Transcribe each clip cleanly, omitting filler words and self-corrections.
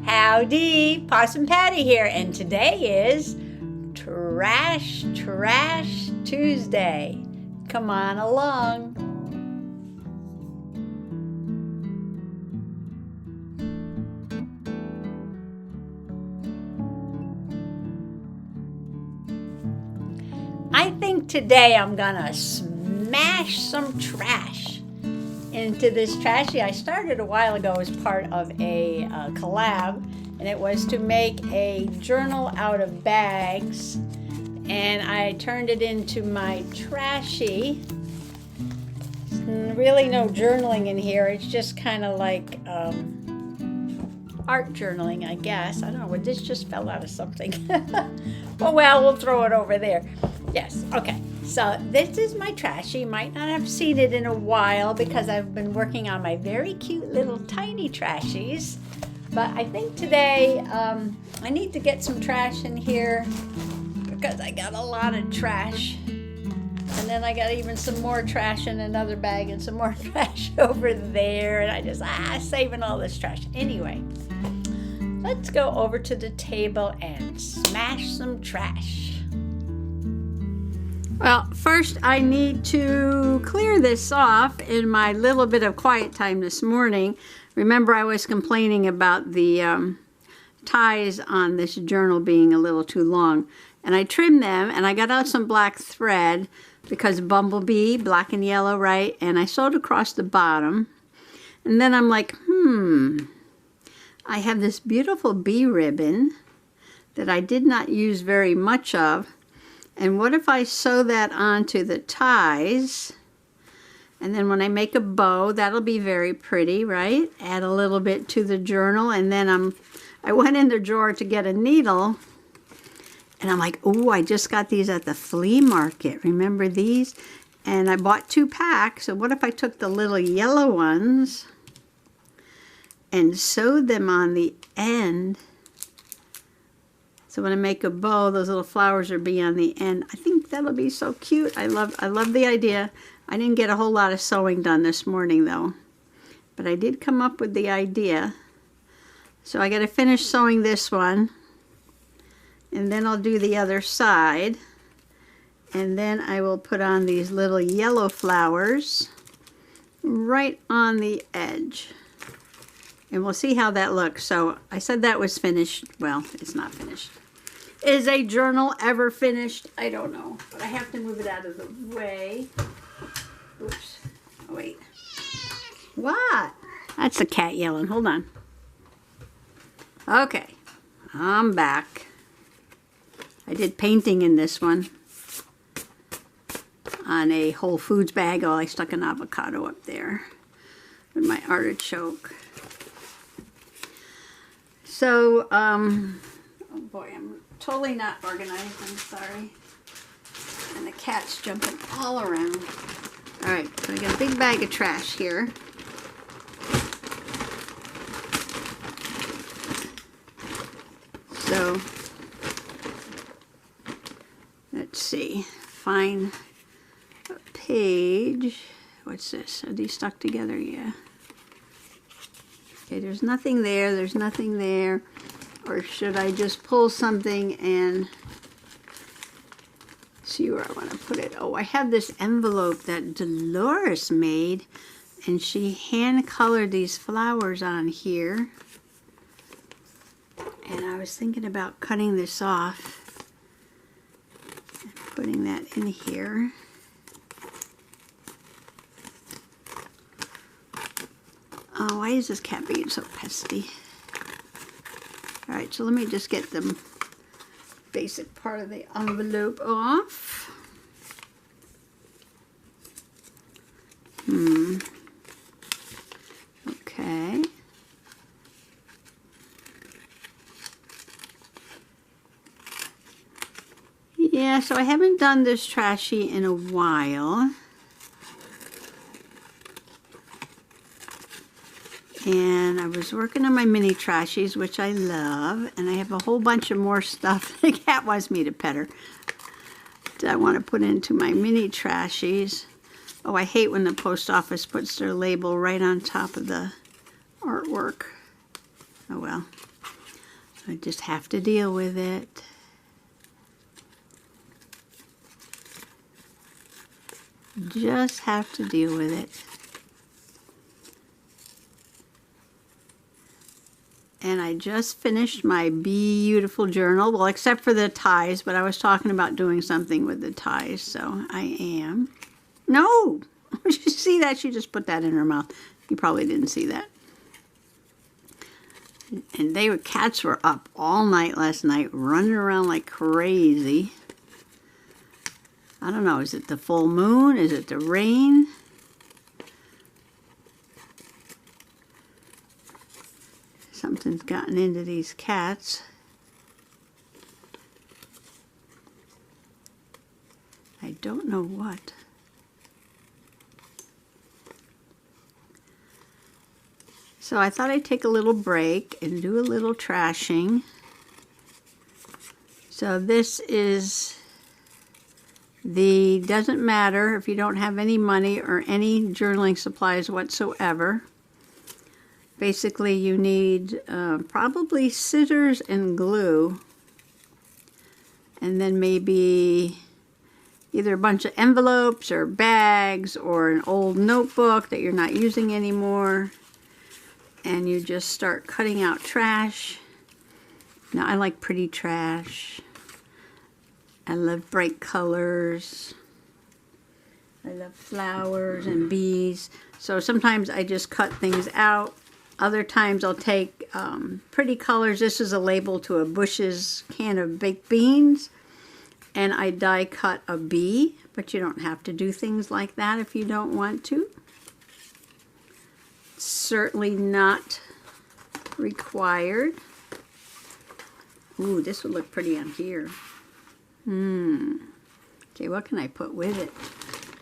Howdy, Possum Patty here, and today is Trash Tuesday. Come on along. I think today I'm gonna smash some trash into this Trashy. I started a while ago as part of a collab, and it was to make a journal out of bags, and I turned it into my Trashy. Really no journaling in here. It's just kind of like art journaling, I guess. I don't know, this just fell out of something. Oh well, we'll throw it over there. Yes, okay. So this is my Trashy. You might not have seen it in a while because I've been working on my very cute little tiny Trashies. But I think today I need to get some trash in here because I got a lot of trash. And then I got even some more trash in another bag and some more trash over there. And I just, saving all this trash. Anyway, let's go over to the table and smash some trash. Well, first I need to clear this off in my little bit of quiet time this morning. Remember, I was complaining about the ties on this journal being a little too long. And I trimmed them, and I got out some black thread because bumblebee, black and yellow, right? And I sewed across the bottom. And then I'm like, I have this beautiful bee ribbon that I did not use very much of. And what if I sew that onto the ties, and then when I make a bow, that'll be very pretty, right? Add a little bit to the journal, and then I went in the drawer to get a needle, and I'm like, oh, I just got these at the flea market. Remember these? And I bought 2 packs, so what if I took the little yellow ones and sewed them on the end? So when I make a bow, those little flowers will be on the end. I think that'll be so cute. I love the idea. I didn't get a whole lot of sewing done this morning though, but I did come up with the idea. So I got to finish sewing this one, and then I'll do the other side, and then I will put on these little yellow flowers right on the edge. And we'll see how that looks. So I said that was finished. Well, it's not finished. Is a journal ever finished? I don't know. But I have to move it out of the way. Oops. Oh, wait. What? That's the cat yelling. Hold on. Okay. I'm back. I did painting in this one on a Whole Foods bag. Oh, I stuck an avocado up there with my artichoke. So, oh boy, I'm totally not organized, I'm sorry. And the cat's jumping all around. All right, so I got a big bag of trash here. So, let's see, find a page. What's this? Are these stuck together? Yeah. Okay, there's nothing there, there's nothing there. Or should I just pull something and see where I want to put it? Oh, I have this envelope that Dolores made, and she hand colored these flowers on here. And I was thinking about cutting this off and putting that in here. Oh, why is this cat being so pesky? All right, so let me just get the basic part of the envelope off. Okay. Yeah, so I haven't done this Trashy in a while. And I was working on my mini Trashies, which I love, and I have a whole bunch of more stuff. The cat wants me to pet her. That I want to put into my mini Trashies. Oh, I hate when the post office puts their label right on top of the artwork. Oh well. I just have to deal with it. Just have to deal with it. And I just finished my beautiful journal. Well, except for the ties, but I was talking about doing something with the ties, so I am. No! Did you see that? She just put that in her mouth. You probably didn't see that. And cats were up all night last night, running around like crazy. I don't know, is it the full moon? Is it the rain? Something's gotten into these cats. I don't know what. So I thought I'd take a little break and do a little trashing. So this is the, doesn't matter if you don't have any money or any journaling supplies whatsoever. Basically you need probably scissors and glue, and then maybe either a bunch of envelopes or bags or an old notebook that you're not using anymore. And you just start cutting out trash. Now I like pretty trash. I love bright colors. I love flowers and bees. So sometimes I just cut things out. Other times I'll take pretty colors. This is a label to a Bush's can of baked beans. And I die cut a bee. But you don't have to do things like that if you don't want to. Certainly not required. Ooh, this would look pretty on here. Okay, what can I put with it?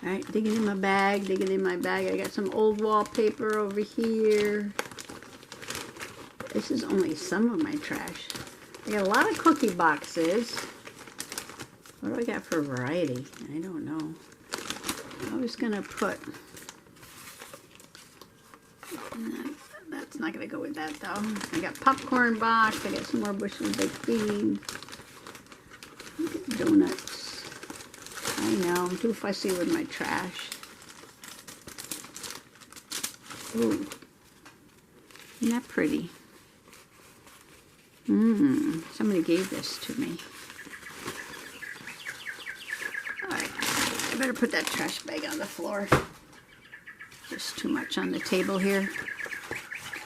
All right, digging in my bag, I got some old wallpaper over here. This is only some of my trash. I got a lot of cookie boxes. What do I got for variety? I don't know. I was gonna put... That's not going to go with that though. I got popcorn box. I got some more Bush's baked beans. Look at donuts. I know, I'm too fussy with my trash. Ooh. Isn't that pretty? Somebody gave this to me. Alright, I better put that trash bag on the floor. Just too much on the table here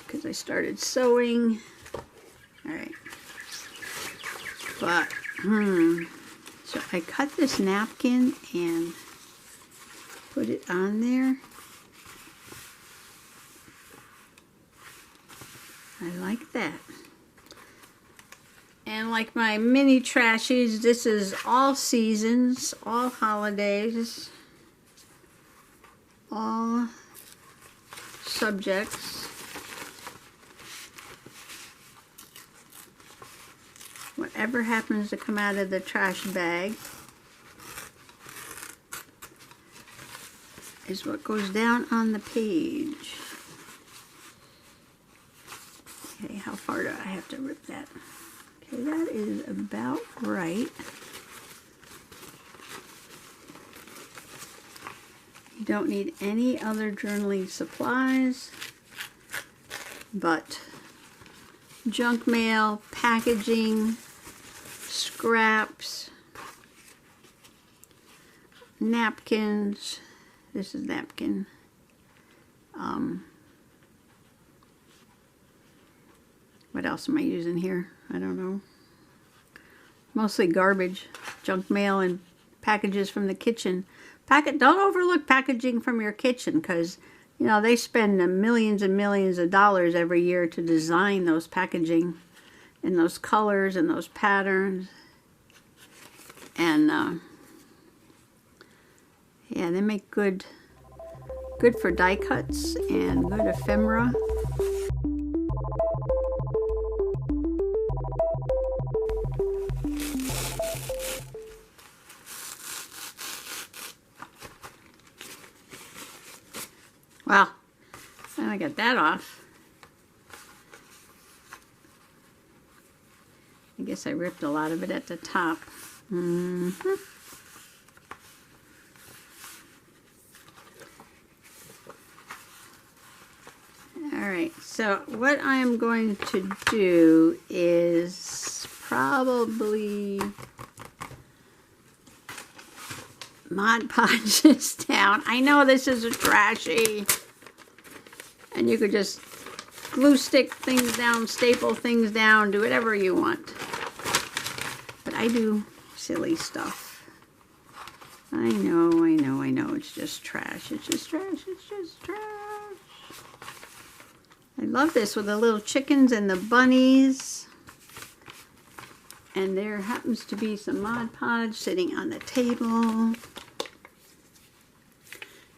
because I started sewing. All right, but so I cut this napkin and put it on there. I like that. And like my mini trashies, this is all seasons, all holidays, all subjects. Whatever happens to come out of the trash bag is what goes down on the page. Okay, how far do I have to rip that? Okay, that is about right. You don't need any other journaling supplies but junk mail, packaging, scraps, napkins. This is napkin. What else am I using here? I don't know. Mostly garbage, junk mail, and packages from the kitchen. Don't overlook packaging from your kitchen, because you know they spend millions and millions of dollars every year to design those packaging and those colors and those patterns. And yeah, they make good for die cuts and good ephemera. Well, and I got that off. I guess I ripped a lot of it at the top. Mm-hmm. Alright, so what I'm going to do is probably Mod Podge this down. I know this is a Trashy, and you could just glue stick things down, staple things down, do whatever you want. But I do silly stuff. I know, it's just trash, it's just trash, it's just trash. I love this with the little chickens and the bunnies. And there happens to be some Mod Podge sitting on the table. And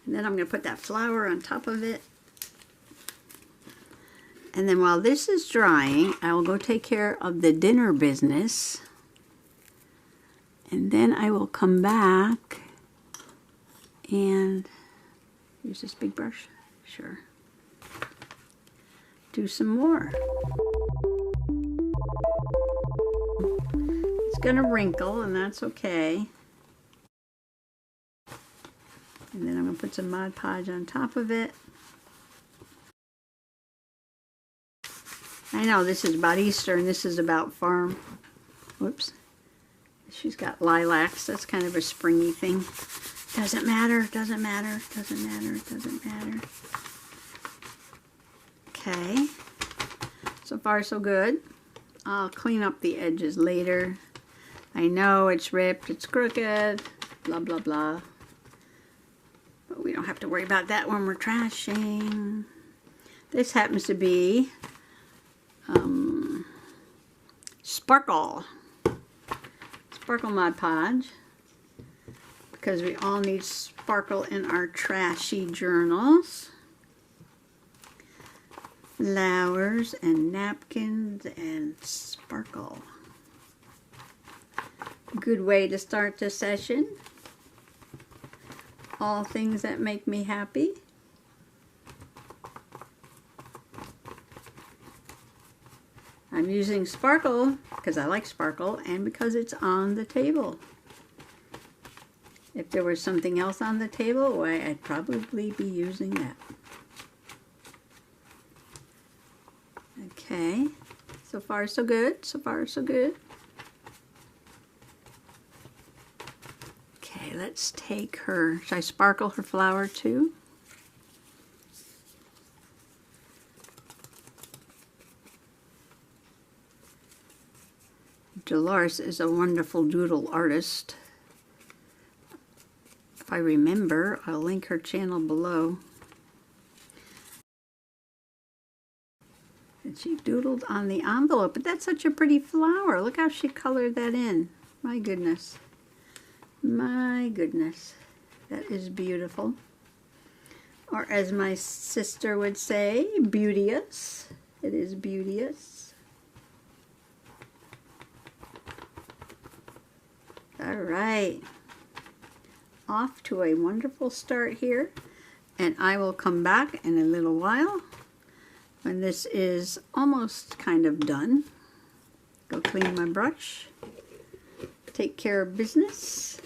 then I'm going to put that flower on top of it. And then while this is drying, I will go take care of the dinner business. And then I will come back and use this big brush. Sure. Do some more. It's gonna wrinkle, and that's okay. And then I'm gonna put some Mod Podge on top of it. I know this is about Easter and this is about farm. Whoops. She's got lilacs. That's kind of a springy thing. Doesn't matter, doesn't matter, doesn't matter, doesn't matter. Okay. So far so good. I'll clean up the edges later. I know it's ripped, it's crooked, blah, blah, blah. But we don't have to worry about that when we're trashing. This happens to be Sparkle Mod Podge, because we all need sparkle in our trashy journals. Flowers and napkins and sparkle. Good way to start the session. All things that make me happy. I'm using sparkle because I like sparkle and because it's on the table. If there was something else on the table, why, I'd probably be using that. Okay, so far so good, so far so good. Okay, let's take her, should I sparkle her flower too? Dolores is a wonderful doodle artist. If I remember, I'll link her channel below. And she doodled on the envelope, but that's such a pretty flower. Look how she colored that in. My goodness. My goodness. That is beautiful. Or as my sister would say, beauteous. It is beauteous. All right. Off to a wonderful start here. And I will come back in a little while when this is almost kind of done. Go clean my brush. Take care of business.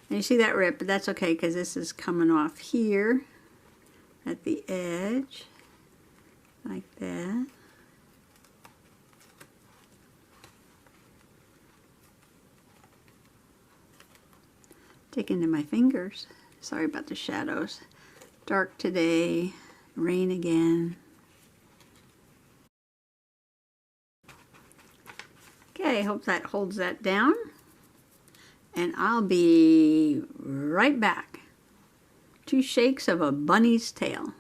And you see that rip, but that's okay because this is coming off here at the edge, like that. Take into my fingers. Sorry about the shadows. Dark today, rain again. Okay, hope that holds that down. And I'll be right back. 2 shakes of a bunny's tail.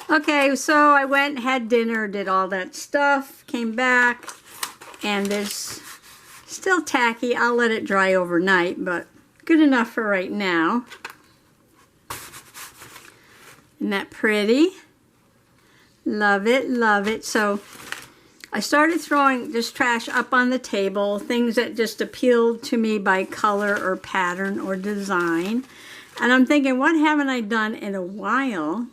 Okay, so I went, had dinner, did all that stuff, came back, and this still tacky. I'll let it dry overnight, but good enough for right now. Isn't that pretty? Love it, love it. So I started throwing this trash up on the table, things that just appealed to me by color or pattern or design. And I'm thinking, what haven't I done in a while?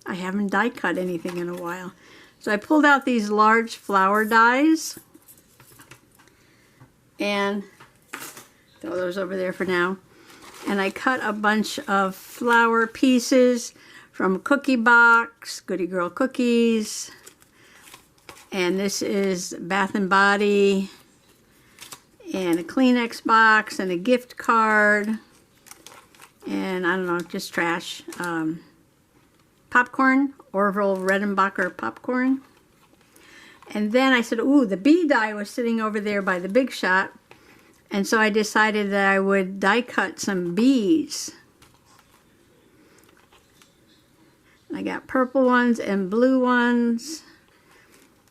I haven't die cut anything in a while. So I pulled out these large flower dies and throw those over there for now. And I cut a bunch of flower pieces from a cookie box, Goody Girl Cookies. And this is Bath and Body, and a Kleenex box, and a gift card, and I don't know, just trash. Popcorn, Orville Redenbacher popcorn. And then I said, ooh, the bee die was sitting over there by the Big Shot, and so I decided that I would die cut some bees. I got purple ones and blue ones.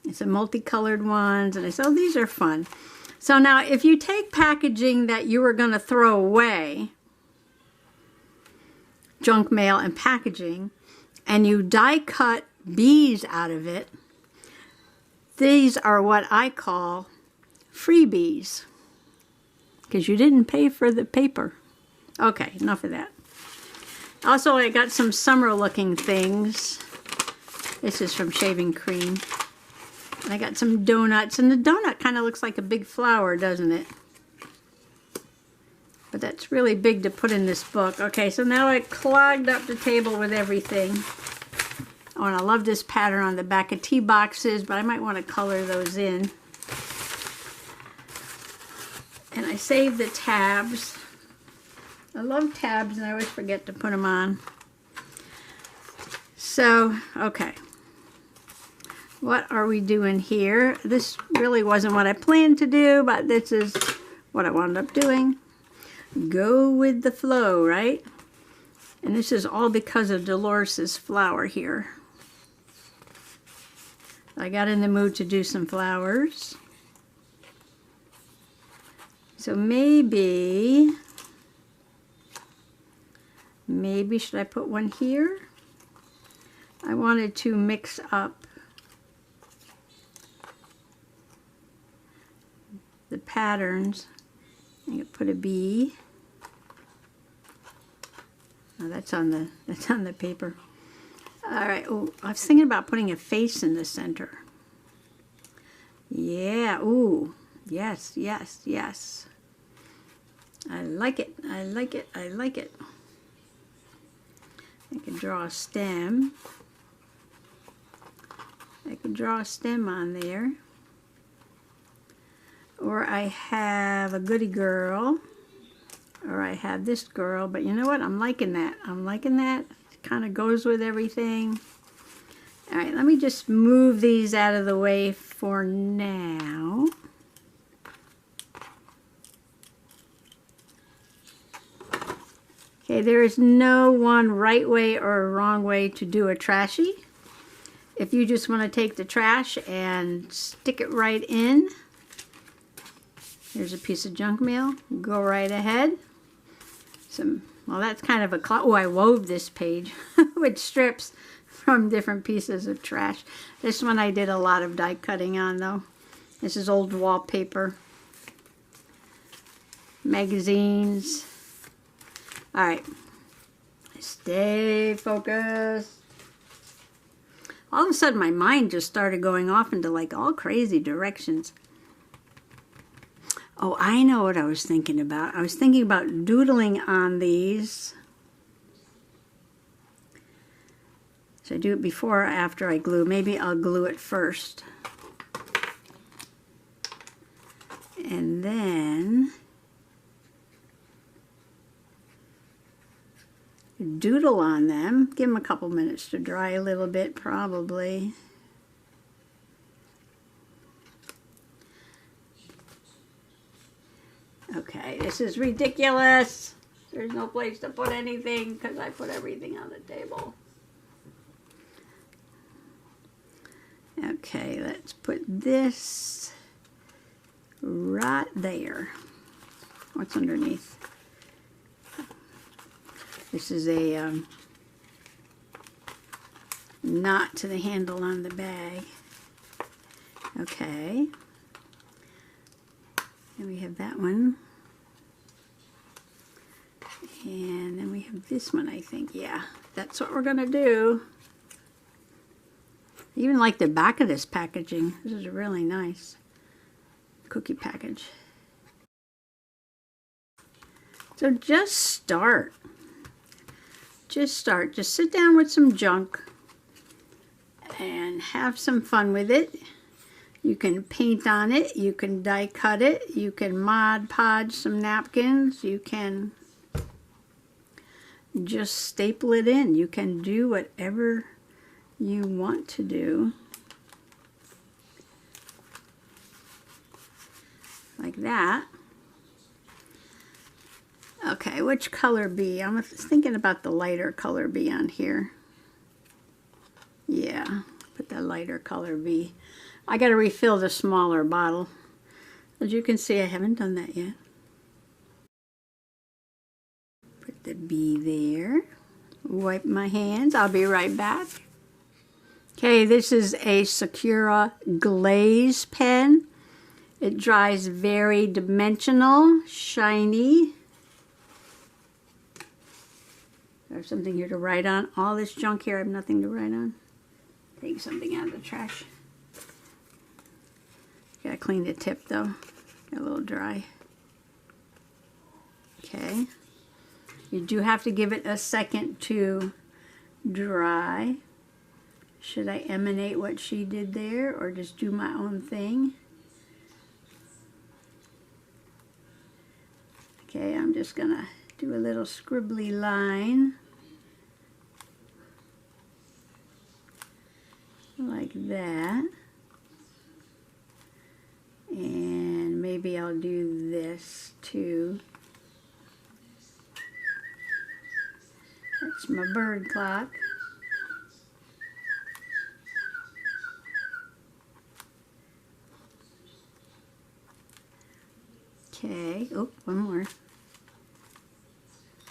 And some multicolored ones, and I said, oh, these are fun. So now, if you take packaging that you were going to throw away, junk mail and packaging, and you die cut bees out of it, these are what I call freebies, because you didn't pay for the paper. Okay, enough of that. Also, I got some summer looking things. This is from Shaving Cream. I got some donuts, and the donut kind of looks like a big flower, doesn't it? But that's really big to put in this book. Okay, so now I clogged up the table with everything. Oh, and I love this pattern on the back of tea boxes, but I might want to color those in. And I saved the tabs. I love tabs, and I always forget to put them on. So, okay. What are we doing here? This really wasn't what I planned to do, but this is what I wound up doing. Go with the flow, right? And this is all because of Dolores's flower here. I got in the mood to do some flowers. So maybe should I put one here? I wanted to mix up the patterns. I could put a bee. Oh, that's on the paper. All right. Oh, I was thinking about putting a face in the center. Yeah. Ooh. Yes. Yes. Yes. I like it. I like it. I like it. I can draw a stem. I can draw a stem on there. Or I have a Goody Girl, or I have this girl, but you know what? I'm liking that. I'm liking that. It kind of goes with everything. All right, let me just move these out of the way for now. Okay, there is no one right way or wrong way to do a trashy. If you just want to take the trash and stick it right in, here's a piece of junk mail. Go right ahead. Well, that's kind of a... Oh, I wove this page with strips from different pieces of trash. This one I did a lot of die cutting on, though. This is old wallpaper. Magazines. All right. Stay focused. All of a sudden, my mind just started going off into like all crazy directions. Oh, I know what I was thinking about. I was thinking about doodling on these. Should I do it before or after I glue? Maybe I'll glue it first. And then doodle on them. Give them a couple minutes to dry a little bit, probably. Okay, this is ridiculous. There's no place to put anything because I put everything on the table. Okay, let's put this right there. What's underneath? This is a knot to the handle on the bag. Okay. And we have that one. And then we have this one, I think. Yeah, that's what we're going to do. I even like the back of this packaging. This is really nice cookie package. So just start. Just start. Just sit down with some junk and have some fun with it. You can paint on it. You can die cut it. You can Mod Podge some napkins. You can just staple it in. You can do whatever you want to do. Like that. Okay, which color bee? I'm thinking about the lighter color bee on here. Yeah, put the lighter color bee. I got to refill the smaller bottle. As you can see, I haven't done that yet. Put the bee there. Wipe my hands. I'll be right back. Okay, this is a Sakura glaze pen. It dries very dimensional, shiny. There's something here to write on. All this junk here, I have nothing to write on. Take something out of the trash. Gotta clean the tip though. Got a little dry. Okay. You do have to give it a second to dry. Should I emanate what she did there or just do my own thing? Okay, I'm just gonna do a little scribbly line. Like that. And maybe I'll do this too. That's my bird clock. Okay, oh, one more.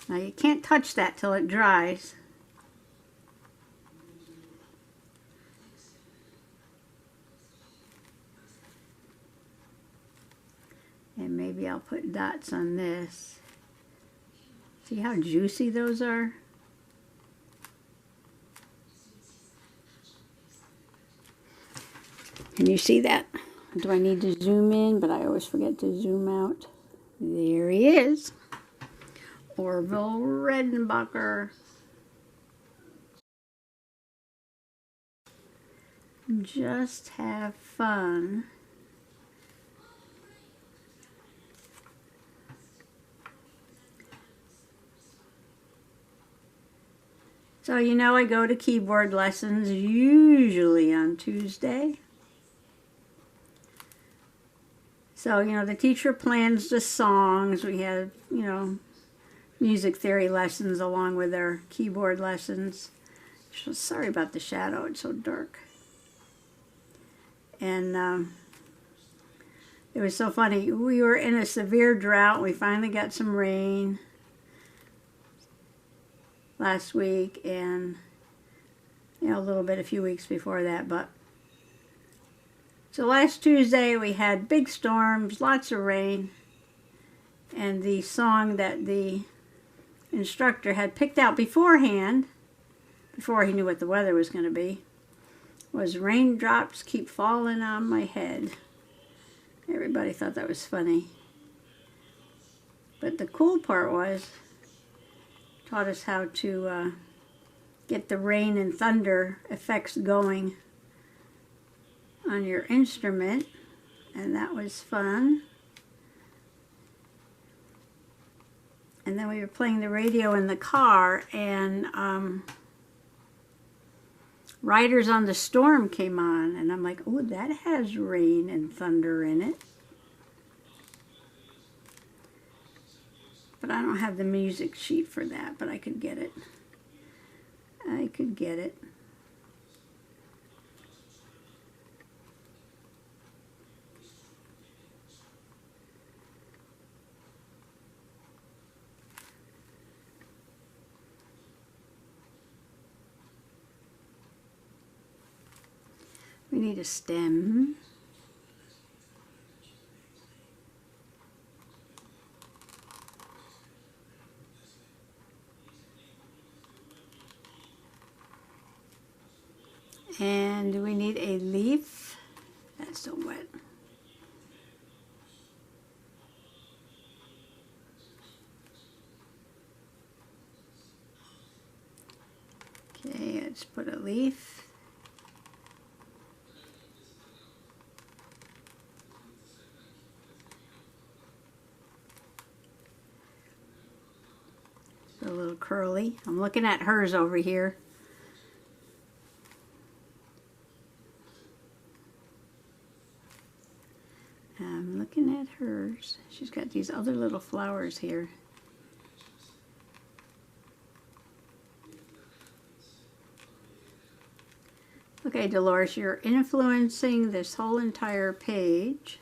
Now you can't touch that till it dries. And maybe I'll put dots on this. See how juicy those are? Can you see that? Do I need to zoom in? But I always forget to zoom out. There he is. Orville Redenbacher. Just have fun. So, you know, I go to keyboard lessons usually on Tuesday. So, you know, the teacher plans the songs. We have, you know, music theory lessons along with our keyboard lessons. So sorry about the shadow, it's so dark. And it was so funny. We were in a severe drought. We finally got some rain last week and, you know, a little bit a few weeks before that. But so last Tuesday we had big storms, lots of rain, and the song that the instructor had picked out beforehand, before he knew what the weather was going to be, was Raindrops Keep Falling on My Head. Everybody thought that was funny. But the cool part was, taught us how to get the rain and thunder effects going on your instrument, and that was fun. And then we were playing the radio in the car, and Riders on the Storm came on, and I'm like, oh, that has rain and thunder in it. But I don't have the music sheet for that, but I could get it. I could get it. We need a stem. And do we need a leaf? That's so wet. Okay, let's put a leaf. A little curly. I'm looking at hers over here. I'm looking at hers. She's got these other little flowers here. Okay, Dolores, you're influencing this whole entire page.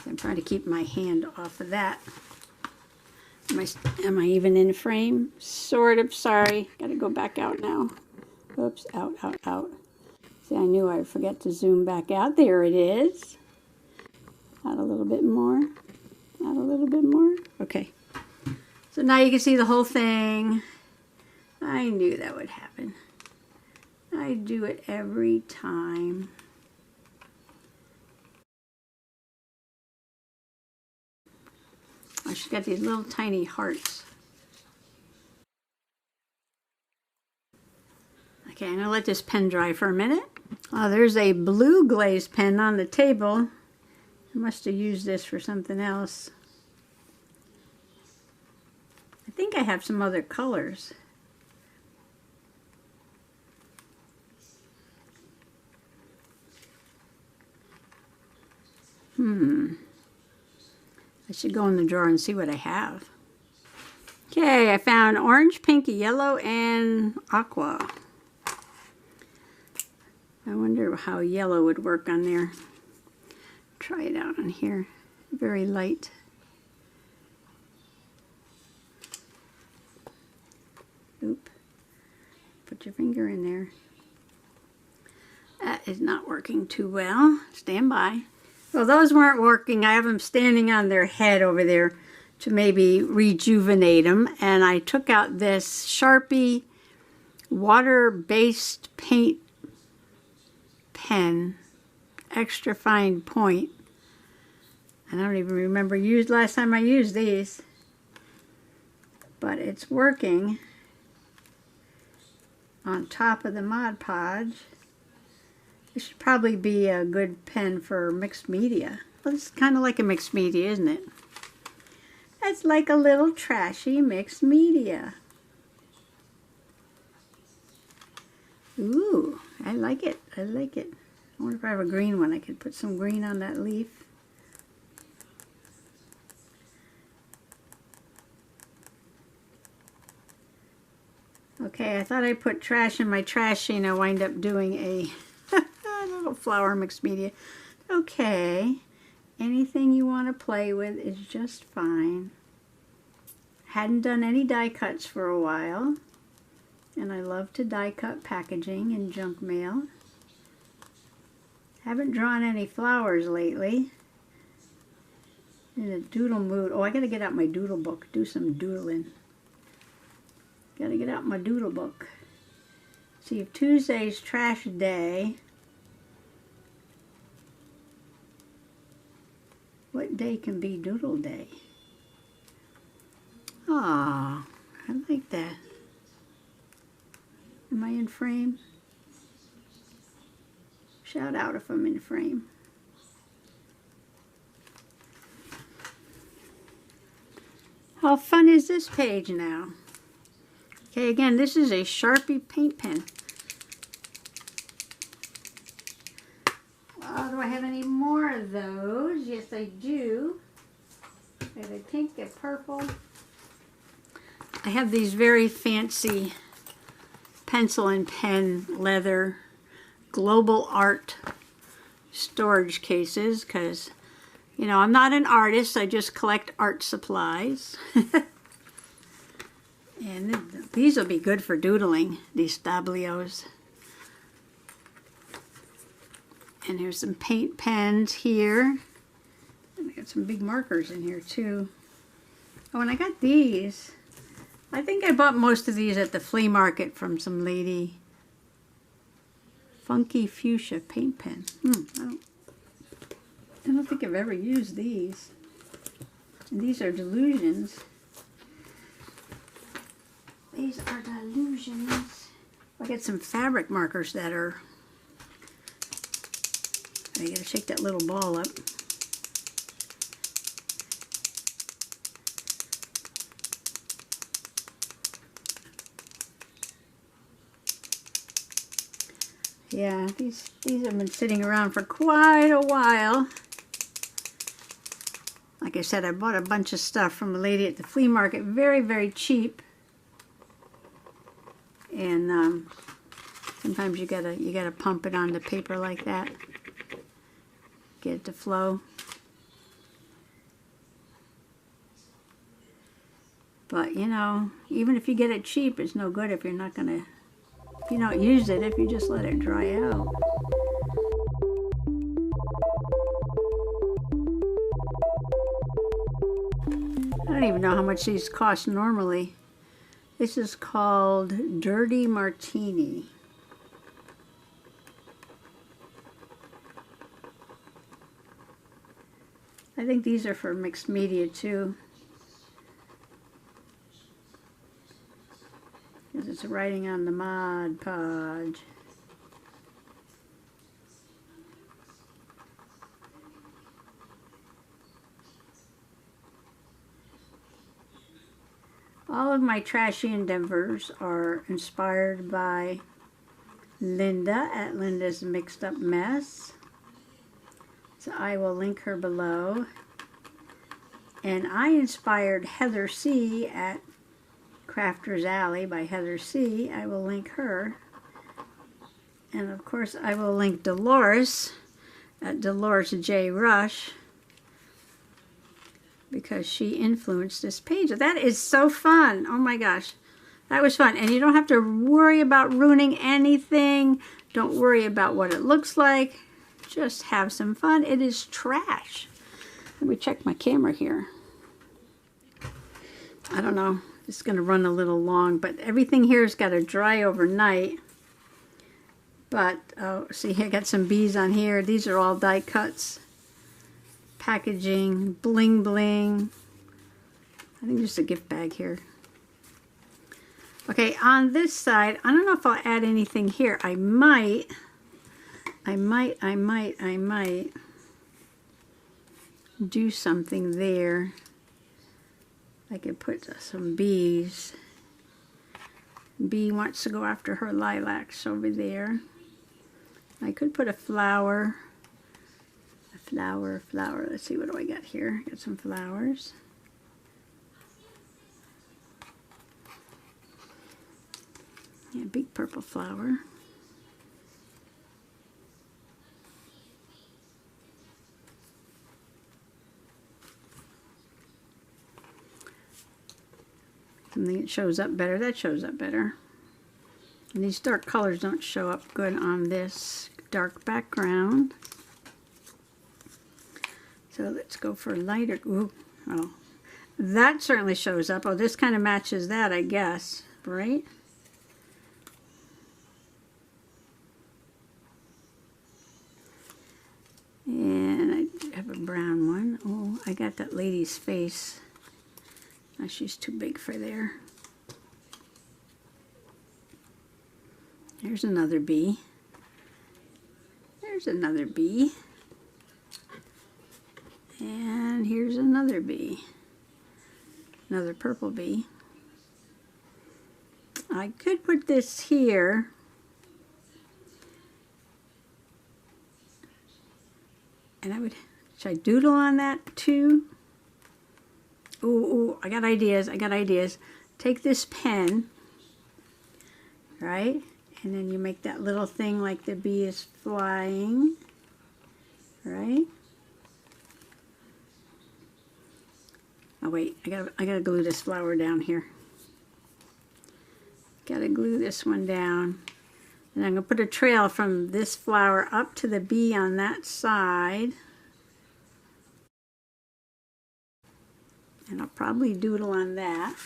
I'm trying to keep my hand off of that. Am I even in frame? Sort of, sorry. Gotta go back out now. Oops, out, out, out. See, I knew I'd forget to zoom back out. There it is. Out a little bit more. Out a little bit more. Okay. So now you can see the whole thing. I knew that would happen. I do it every time. Oh, she's got these little tiny hearts. Okay, I'm gonna let this pen dry for a minute. Oh, there's a blue glaze pen on the table. I must have used this for something else. I think I have some other colors. I should go in the drawer and see what I have. Okay, I found orange, pink, yellow, and aqua. I wonder how yellow would work on there. Try it out on here. Very light. Oop. Put your finger in there. That is not working too well. Stand by. Well, those weren't working. I have them standing on their head over there to maybe rejuvenate them. And I took out this Sharpie water-based paint pen, extra fine point. I don't even remember last time I used these. But it's working on top of the Mod Podge. This should probably be a good pen for mixed media. Well, it's kind of like a mixed media, isn't it? It's like a little trashy mixed media. Ooh, I like it. I like it. I wonder if I have a green one. I could put some green on that leaf. Okay, I thought I put trash in my trashy and I wind up doing a little flower mixed media. Okay, anything you want to play with is just fine. Hadn't done any die cuts for a while, and I love to die cut packaging and junk mail. Haven't drawn any flowers lately. In a doodle mood. Oh, I gotta get out my doodle book, do some doodling. Gotta get out my doodle book. See, if Tuesday's trash day, what day can be doodle day? Ah, I like that. Am I in frame? Shout out if I'm in frame. How fun is this page now? Okay, again, this is a Sharpie paint pen. Do I have any more of those? Yes, I do. I have a pink, a purple. I have these very fancy pencil and pen leather global art storage cases because, you know, I'm not an artist. I just collect art supplies. And these will be good for doodling, these stablios. And there's some paint pens here. And I got some big markers in here too. Oh, and I got these. I think I bought most of these at the flea market from some lady. Funky Fuchsia paint pen. I don't think I've ever used these. And these are Delusions. These are Delusions. I got some fabric markers that are... I gotta shake that little ball up. Yeah, these have been sitting around for quite a while. Like I said, I bought a bunch of stuff from a lady at the flea market, very, very cheap. And sometimes you gotta pump it onto paper like that, get it to flow. But you know, even if you get it cheap, it's no good if you're not gonna. If you don't use it, if you just let it dry out. I don't even know how much these cost normally. This is called Dirty Martini. I think these are for mixed media too. Because it's writing on the Mod Podge. All of my trashy endeavors are inspired by Linda at Linda's Mixed Up Mess. So I will link her below. And I inspired Heather C. at Crafter's Alley by Heather C. I will link her. And of course I will link Dolores at Dolores J. Rush, because she influenced this page. That is so fun. Oh my gosh. That was fun. And you don't have to worry about ruining anything. Don't worry about what it looks like. Just have some fun. It is trash. Let me check my camera here. I don't know. It's going to run a little long, but everything here has got to dry overnight. But, oh, see, I got some bees on here. These are all die cuts. Packaging, bling bling. I think just a gift bag here. Okay, on this side, I don't know if I'll add anything here. I might do something there. I could put some bees. Bee wants to go after her lilacs over there. I could put a flower. Flower. Let's see, what do I got here? Got some flowers. Yeah, big purple flower. Something that shows up better. That shows up better. And these dark colors don't show up good on this dark background. So let's go for lighter. Ooh, oh, that certainly shows up. Oh, this kind of matches that, I guess, right? And I have a brown one. Oh, I got that lady's face. Oh, she's too big for there. There's another bee. There's another bee. And here's another bee. Another purple bee. I could put this here. And I would, should I doodle on that too? Ooh, I got ideas, Take this pen, right? And then you make that little thing like the bee is flying, right? Oh wait, I gotta glue this flower down here. Gotta glue this one down. And I'm going to put a trail from this flower up to the bee on that side. And I'll probably doodle on that.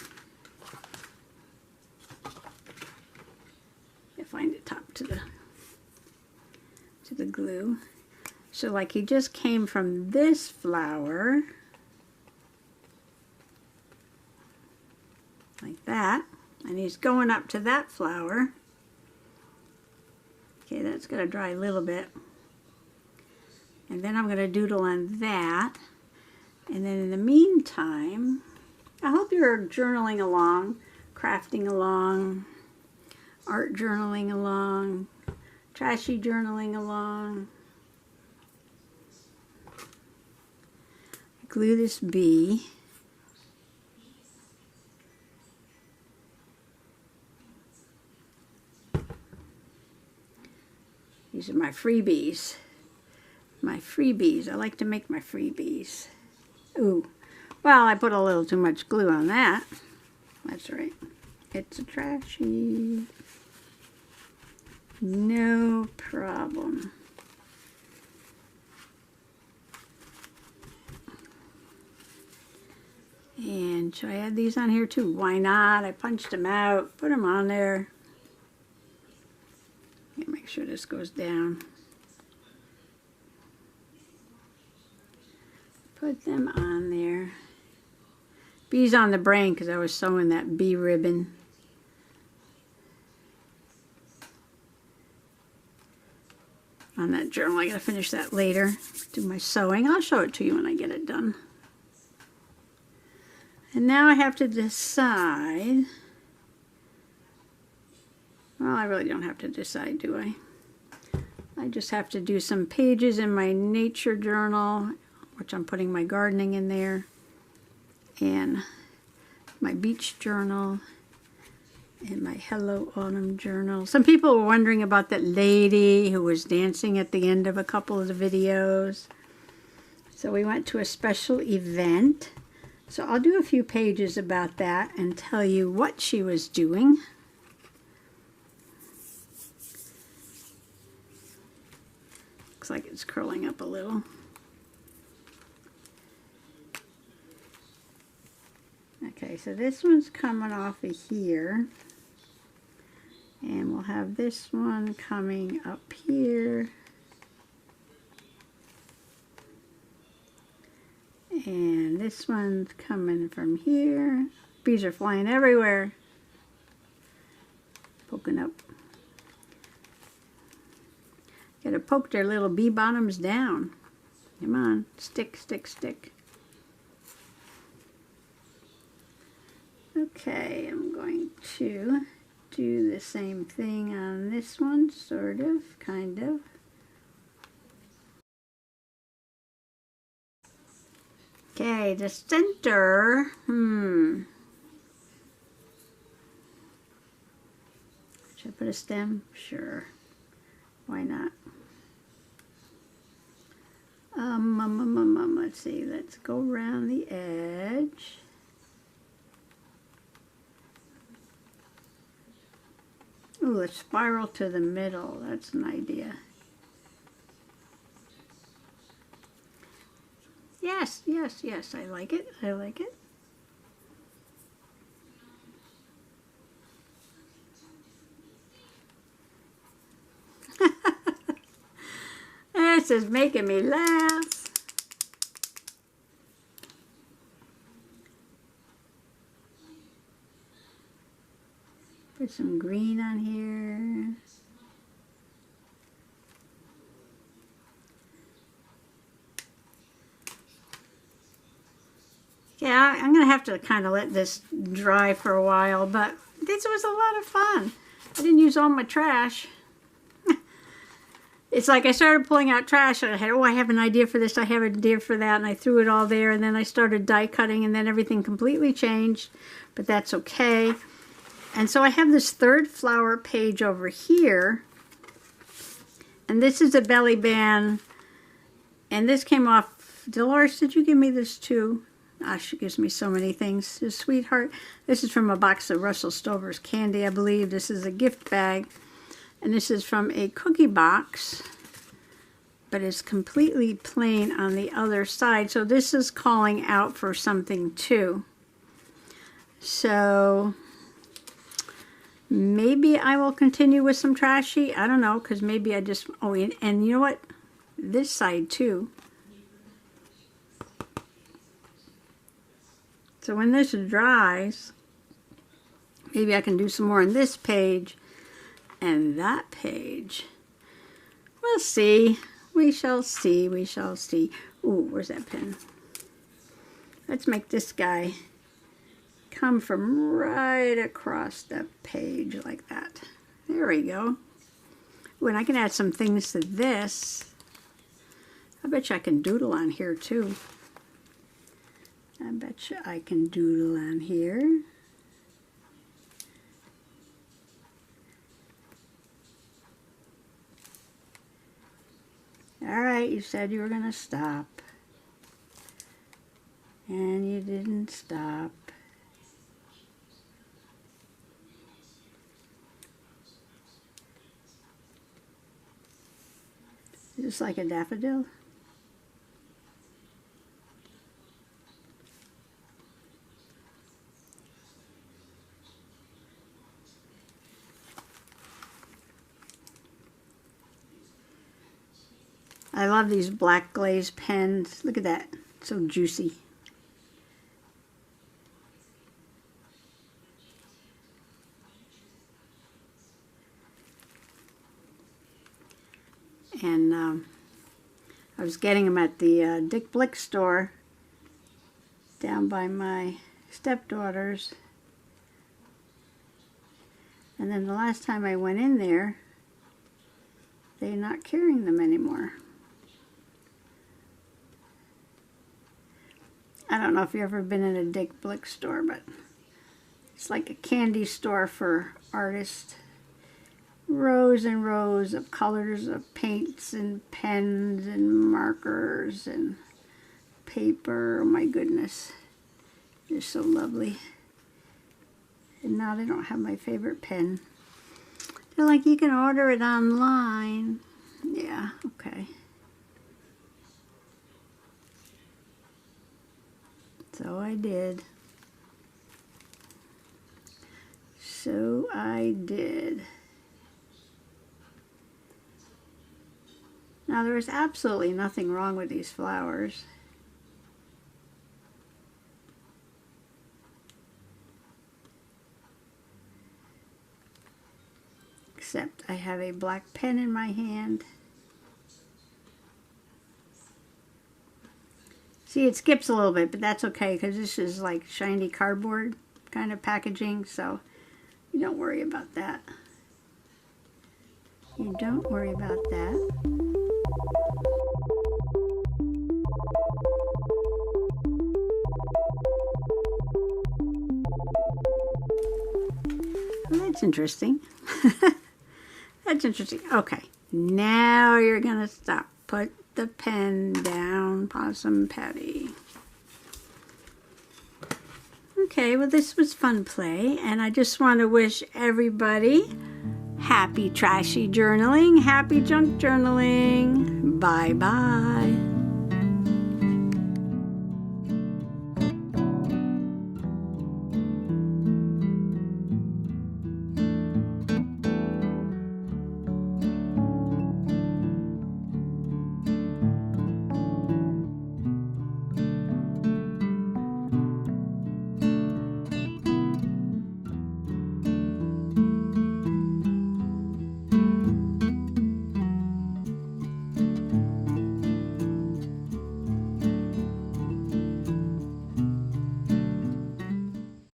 I find it top to the glue. So like he just came from this flower, like that, and he's going up to that flower. Okay, that's going to dry a little bit. And then I'm going to doodle on that. And then in the meantime, I hope you're journaling along, crafting along, art journaling along, trashy journaling along. Glue this bee. These are my freebies. My freebies. I like to make my freebies. Ooh. Well, I put a little too much glue on that. That's right. It's a trashy. No problem. And should I add these on here too? Why not? I punched them out. Put them on there. Make sure this goes down. Put them on there. Bees on the brain because I was sewing that bee ribbon. On that journal. I gotta finish that later. Do my sewing. I'll show it to you when I get it done. And now I have to decide. Well, I really don't have to decide, do I? I just have to do some pages in my nature journal, which I'm putting my gardening in there, and my beach journal, and my Hello Autumn journal. Some people were wondering about that lady who was dancing at the end of a couple of the videos. So we went to a special event. So I'll do a few pages about that and tell you what she was doing. Looks like it's curling up a little. Okay, so this one's coming off of here. And we'll have this one coming up here. And this one's coming from here. Bees are flying everywhere. Poking up. Gotta poke their little bee bottoms down. Come on, stick, stick, stick. Okay, I'm going to do the same thing on this one, sort of, kind of. Okay, the center, Should I put a stem? Sure. Why not? Let's see, let's go around the edge. Ooh, let's spiral to the middle. That's an idea. Yes, yes, yes, I like it. I like it. This is making me laugh. Put some green on here. Yeah, I'm going to have to kind of let this dry for a while, but this was a lot of fun. I didn't use all my trash. It's like I started pulling out trash, and I had, oh, I have an idea for this, I have an idea for that, and I threw it all there, and then I started die cutting, and then everything completely changed, but that's okay. And so I have this third flower page over here, and this is a belly band, and this came off, Dolores, did you give me this too? Ah, she gives me so many things, this sweetheart. This is from a box of Russell Stover's candy, I believe. This is a gift bag. And this is from a cookie box, but it's completely plain on the other side. So this is calling out for something too. So maybe I will continue with some Trashy. I don't know, because maybe I just, oh, and you know what? This side too. So when this dries, maybe I can do some more on this page and that page. We'll see. We shall see. We shall see. Ooh, where's that pen? Let's make this guy come from right across the page like that. There we go. Ooh, and I can add some things to this. I bet you I can doodle on here too. I bet you I can doodle on here. All right, you said you were going to stop. And you didn't stop. Is this like a daffodil? I love these black glaze pens. Look at that. So juicy. And I was getting them at the Dick Blick store down by my stepdaughter's. And then the last time I went in there, they're not carrying them anymore. I don't know if you've ever been in a Dick Blick store, but it's like a candy store for artists. Rows and rows of colors of paints and pens and markers and paper. Oh my goodness. They're so lovely. And now they don't have my favorite pen. They're like, you can order it online. Yeah, okay. So I did. So I did. Now there is absolutely nothing wrong with these flowers. Except I have a black pen in my hand. See, it skips a little bit, but that's okay because this is like shiny cardboard kind of packaging, so you don't worry about that. You don't worry about that. Well, that's interesting. That's interesting. Okay, now you're gonna stop. Put the pen down, Possum Patty. Okay, well this was fun play, and I just want to wish everybody happy trashy journaling, happy junk journaling. Bye-bye.